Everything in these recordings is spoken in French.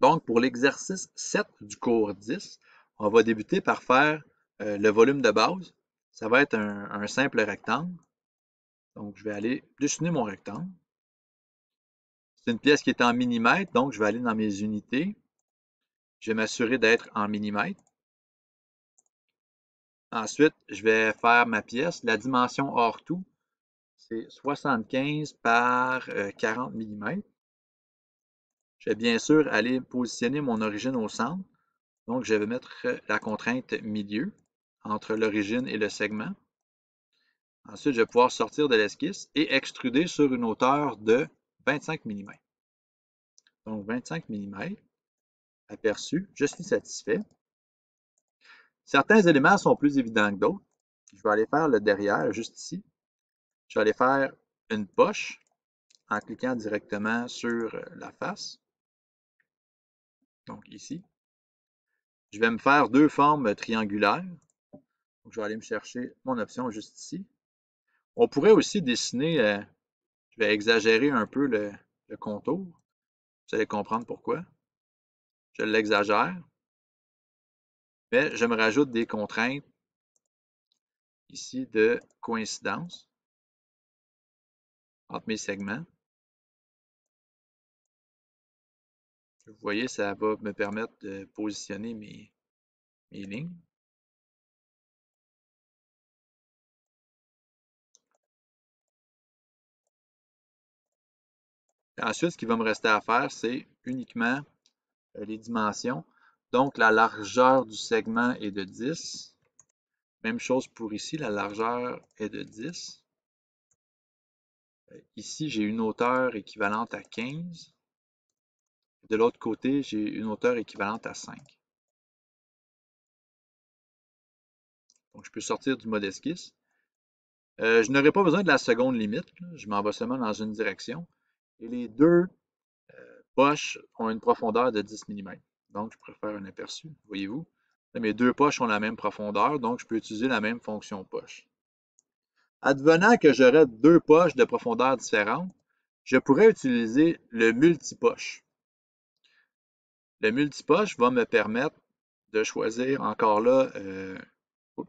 Donc, pour l'exercice 7 du cours 10, on va débuter par faire le volume de base. Ça va être un simple rectangle. Donc, je vais aller dessiner mon rectangle. C'est une pièce qui est en millimètres, donc je vais aller dans mes unités. Je vais m'assurer d'être en millimètres. Ensuite, je vais faire ma pièce. La dimension hors tout, c'est 75 par 40 mm. Je vais bien sûr aller positionner mon origine au centre. Donc, je vais mettre la contrainte milieu entre l'origine et le segment. Ensuite, je vais pouvoir sortir de l'esquisse et extruder sur une hauteur de 25 mm. Donc, 25 mm aperçu. Je suis satisfait. Certains éléments sont plus évidents que d'autres. Je vais aller faire le derrière, juste ici. Je vais aller faire une poche en cliquant directement sur la face. Donc, ici. Je vais me faire deux formes triangulaires. Donc, je vais aller me chercher mon option juste ici. On pourrait aussi dessiner, je vais exagérer un peu le contour. Vous allez comprendre pourquoi. Je l'exagère, mais je me rajoute des contraintes ici de coïncidence entre mes segments. Vous voyez, ça va me permettre de positionner mes lignes. Ensuite, ce qui va me rester à faire, c'est uniquement les dimensions. Donc, la largeur du segment est de 10. Même chose pour ici, la largeur est de 10. Ici, j'ai une hauteur équivalente à 15. De l'autre côté, j'ai une hauteur équivalente à 5. Donc, je peux sortir du mode esquisse. Je n'aurai pas besoin de la seconde limite. Je m'en vais seulement dans une direction. Et les deux poches ont une profondeur de 10 mm. Donc, je pourrais faire un aperçu, voyez-vous. Mes deux poches ont la même profondeur, donc je peux utiliser la même fonction poche. Advenant que j'aurais deux poches de profondeur différentes, je pourrais utiliser le multipoche. Le multipoche va me permettre de choisir, encore là,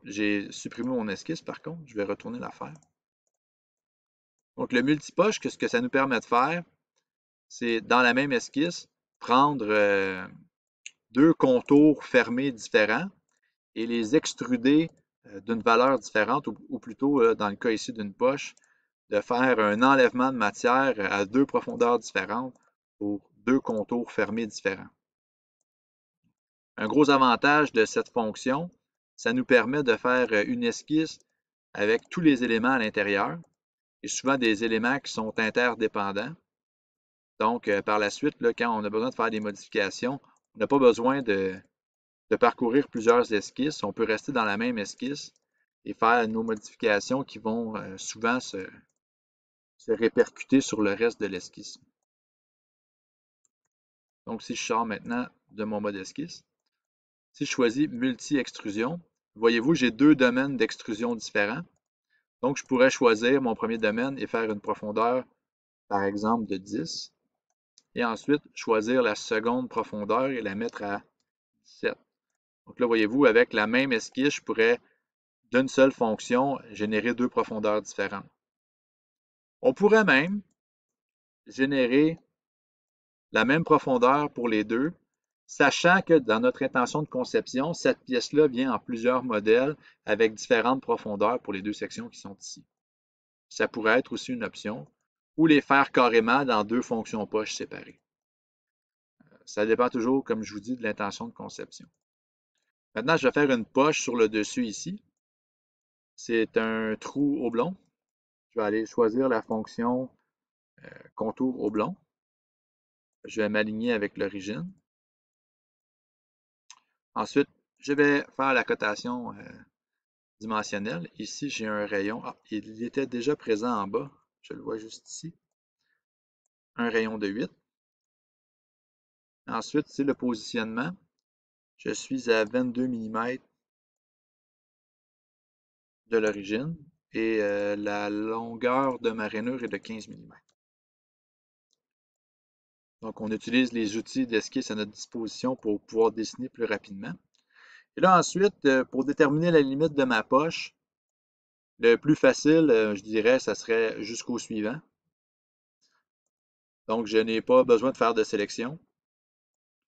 j'ai supprimé mon esquisse par contre, je vais retourner la faire. Donc le multipoche, ce que ça nous permet de faire, c'est dans la même esquisse, prendre deux contours fermés différents et les extruder d'une valeur différente, ou plutôt, dans le cas ici d'une poche, de faire un enlèvement de matière à deux profondeurs différentes pour deux contours fermés différents. Un gros avantage de cette fonction, ça nous permet de faire une esquisse avec tous les éléments à l'intérieur et souvent des éléments qui sont interdépendants. Donc, par la suite, là, quand on a besoin de faire des modifications, on n'a pas besoin de parcourir plusieurs esquisses. On peut rester dans la même esquisse et faire nos modifications qui vont souvent se répercuter sur le reste de l'esquisse. Donc, si je sors maintenant de mon mode esquisse, si je choisis multi-extrusion, voyez-vous, j'ai deux domaines d'extrusion différents. Donc, je pourrais choisir mon premier domaine et faire une profondeur, par exemple, de 10. Et ensuite, choisir la seconde profondeur et la mettre à 17. Donc là, voyez-vous, avec la même esquisse, je pourrais, d'une seule fonction, générer deux profondeurs différentes. On pourrait même générer la même profondeur pour les deux, sachant que dans notre intention de conception, cette pièce-là vient en plusieurs modèles avec différentes profondeurs pour les deux sections qui sont ici. Ça pourrait être aussi une option, ou les faire carrément dans deux fonctions poches séparées. Ça dépend toujours, comme je vous dis, de l'intention de conception. Maintenant, je vais faire une poche sur le dessus ici. C'est un trou oblong. Je vais aller choisir la fonction contour oblong. Je vais m'aligner avec l'origine. Ensuite, je vais faire la cotation dimensionnelle. Ici, j'ai un rayon. Ah, il était déjà présent en bas. Je le vois juste ici. Un rayon de 8. Ensuite, c'est le positionnement. Je suis à 22 mm de l'origine et la longueur de ma rainure est de 15 mm. Donc, on utilise les outils d'esquisse à notre disposition pour pouvoir dessiner plus rapidement. Et là, ensuite, pour déterminer la limite de ma poche, le plus facile, je dirais, ça serait jusqu'au suivant. Donc, je n'ai pas besoin de faire de sélection.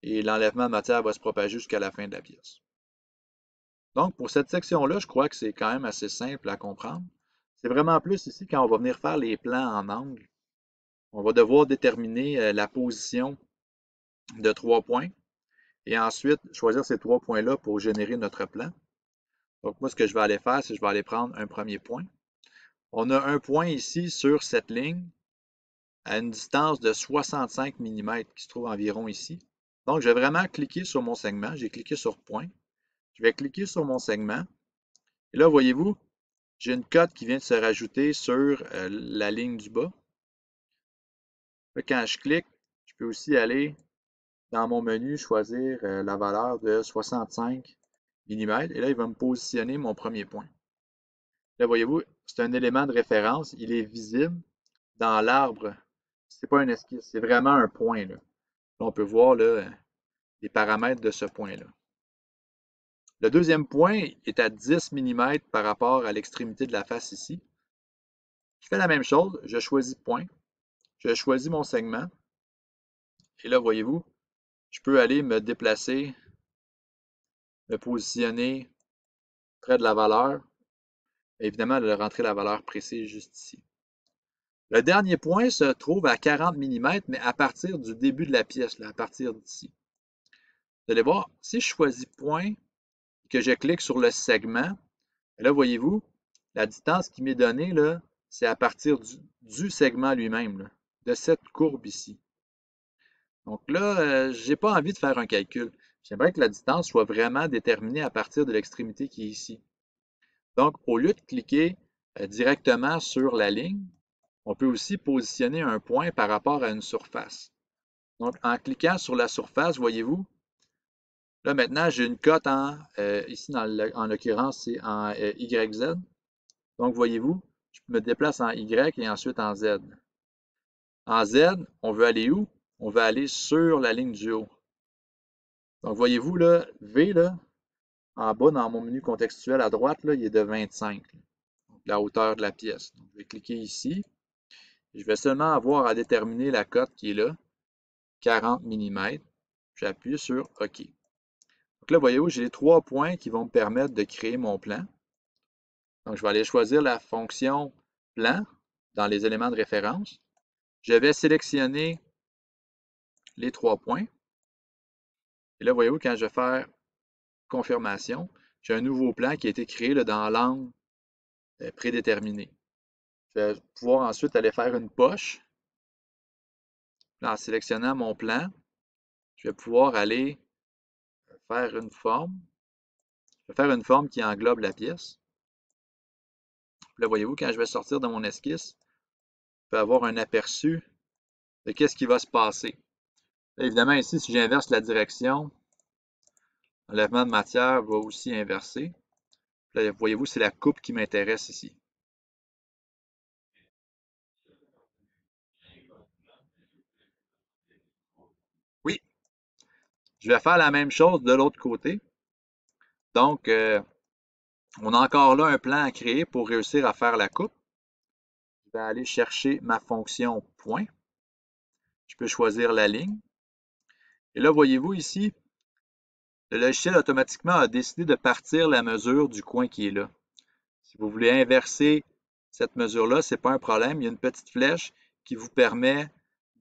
Et l'enlèvement de matière va se propager jusqu'à la fin de la pièce. Donc, pour cette section-là, je crois que c'est quand même assez simple à comprendre. C'est vraiment plus ici quand on va venir faire les plans en angle. On va devoir déterminer la position de 3 points et ensuite choisir ces 3 points-là pour générer notre plan. Donc, moi, ce que je vais aller faire, c'est que je vais aller prendre un premier point. On a un point ici sur cette ligne à une distance de 65 mm qui se trouve environ ici. Donc, je vais vraiment cliquer sur mon segment. J'ai cliqué sur point. Je vais cliquer sur mon segment. Et là, voyez-vous, j'ai une cote qui vient de se rajouter sur la ligne du bas. Quand je clique, je peux aussi aller dans mon menu, choisir la valeur de 65 mm. Et là, il va me positionner mon premier point. Là, voyez-vous, c'est un élément de référence. Il est visible dans l'arbre. Ce n'est pas un esquisse, c'est vraiment un point. Là, on peut voir là, les paramètres de ce point-là. Le deuxième point est à 10 mm par rapport à l'extrémité de la face ici. Je fais la même chose, je choisis point, je choisis mon segment, et là, voyez-vous, je peux aller me déplacer, me positionner près de la valeur, et évidemment, de rentrer la valeur précise juste ici. Le dernier point se trouve à 40 mm, mais à partir du début de la pièce, là, à partir d'ici. Vous allez voir, si je choisis point et que je clique sur le segment, là, voyez-vous, la distance qui m'est donnée, là, c'est à partir du segment lui-même, de cette courbe ici. Donc là, je n'ai pas envie de faire un calcul. J'aimerais que la distance soit vraiment déterminée à partir de l'extrémité qui est ici. Donc, au lieu de cliquer directement sur la ligne, on peut aussi positionner un point par rapport à une surface. Donc, en cliquant sur la surface, voyez-vous, là maintenant, j'ai une cote ici en l'occurrence, c'est en YZ. Donc, voyez-vous, je me déplace en Y et ensuite en Z. En Z, on veut aller où? On veut aller sur la ligne du haut. Donc, voyez-vous, là, V, là, en bas dans mon menu contextuel à droite, là, il est de 25, donc la hauteur de la pièce. Donc, je vais cliquer ici. Je vais seulement avoir à déterminer la cote qui est là, 40 mm. J'appuie sur OK. Donc là, voyez-vous, j'ai les 3 points qui vont me permettre de créer mon plan. Donc, je vais aller choisir la fonction plan dans les éléments de référence. Je vais sélectionner les 3 points. Et là, voyez-vous, quand je vais faire confirmation, j'ai un nouveau plan qui a été créé là, dans l'angle prédéterminé. Je vais pouvoir ensuite aller faire une poche. En sélectionnant mon plan, je vais pouvoir aller faire une forme. Je vais faire une forme qui englobe la pièce. Là, voyez-vous, quand je vais sortir de mon esquisse, je peux avoir un aperçu de qu'est-ce qui va se passer. Là, évidemment, ici, si j'inverse la direction, l'enlèvement de matière va aussi inverser. Là, voyez-vous, c'est la coupe qui m'intéresse ici. Oui, je vais faire la même chose de l'autre côté. Donc, on a encore là un plan à créer pour réussir à faire la coupe. Je vais aller chercher ma fonction point. Je peux choisir la ligne. Et là, voyez-vous ici, le logiciel automatiquement a décidé de partir la mesure du coin qui est là. Si vous voulez inverser cette mesure-là, ce n'est pas un problème. Il y a une petite flèche qui vous permet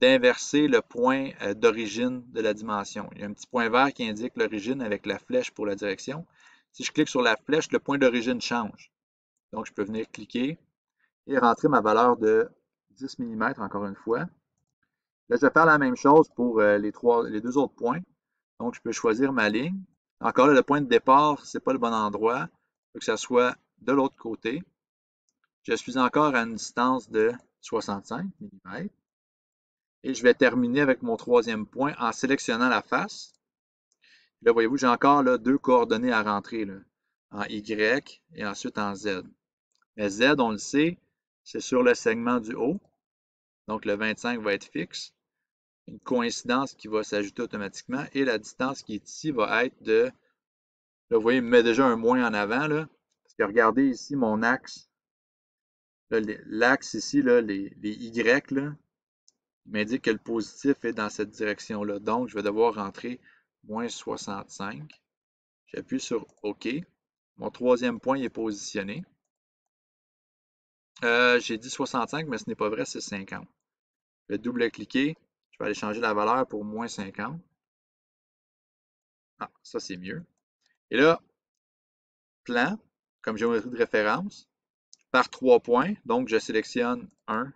d'inverser le point d'origine de la dimension. Il y a un petit point vert qui indique l'origine avec la flèche pour la direction. Si je clique sur la flèche, le point d'origine change. Donc, je peux venir cliquer et rentrer ma valeur de 10 mm encore une fois. Là, je vais faire la même chose pour les deux autres points. Donc, je peux choisir ma ligne. Encore là, le point de départ, ce n'est pas le bon endroit. Il faut que ça soit de l'autre côté. Je suis encore à une distance de 65 mm. Et je vais terminer avec mon troisième point en sélectionnant la face. Là, voyez-vous, j'ai encore là, deux coordonnées à rentrer, là, en Y et ensuite en Z. Mais Z, on le sait, c'est sur le segment du haut. Donc, le 25 va être fixe. une coïncidence qui va s'ajouter automatiquement. Et la distance qui est ici va être de, là, vous voyez, il me met déjà un moins en avant, là, parce que regardez ici mon axe, l'axe ici, là, les Y, là, m'indique que le positif est dans cette direction-là. Donc, je vais devoir rentrer moins 65. J'appuie sur OK. Mon troisième point est positionné. J'ai dit 65, mais ce n'est pas vrai, c'est 50. Je vais double-cliquer. Je vais aller changer la valeur pour moins 50. Ah, ça c'est mieux. Et là, plan, comme géométrie de référence, par 3 points. Donc, je sélectionne 1,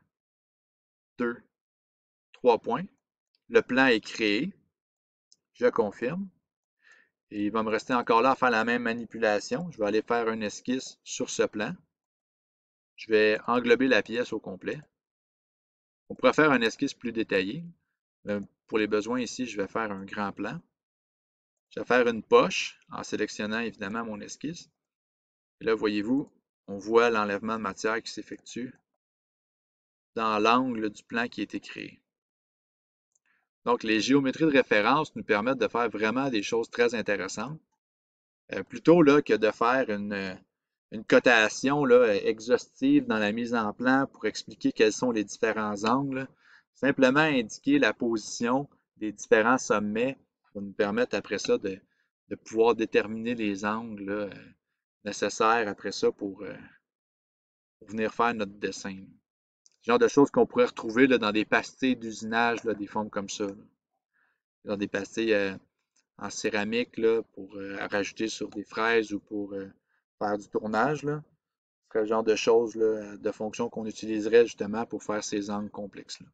2, 3 points. Le plan est créé. Je confirme. Et il va me rester encore là à faire la même manipulation. Je vais aller faire une esquisse sur ce plan. Je vais englober la pièce au complet. On pourrait faire une esquisse plus détaillée. Pour les besoins ici, je vais faire un grand plan. Je vais faire une poche en sélectionnant évidemment mon esquisse. Et là, voyez-vous, on voit l'enlèvement de matière qui s'effectue dans l'angle du plan qui a été créé. Donc, les géométries de référence nous permettent de faire vraiment des choses très intéressantes. Plutôt là, que de faire une cotation là, exhaustive dans la mise en plan pour expliquer quels sont les différents angles. Simplement indiquer la position des différents sommets va nous permettre après ça de pouvoir déterminer les angles là, nécessaires après ça pour venir faire notre dessin. Ce genre de choses qu'on pourrait retrouver là, dans des pastilles d'usinage, des formes comme ça. Là. Dans des pastilles en céramique là, pour rajouter sur des fraises ou pour faire du tournage. Là. Ce serait le genre de choses, là, de fonctions qu'on utiliserait justement pour faire ces angles complexes-là.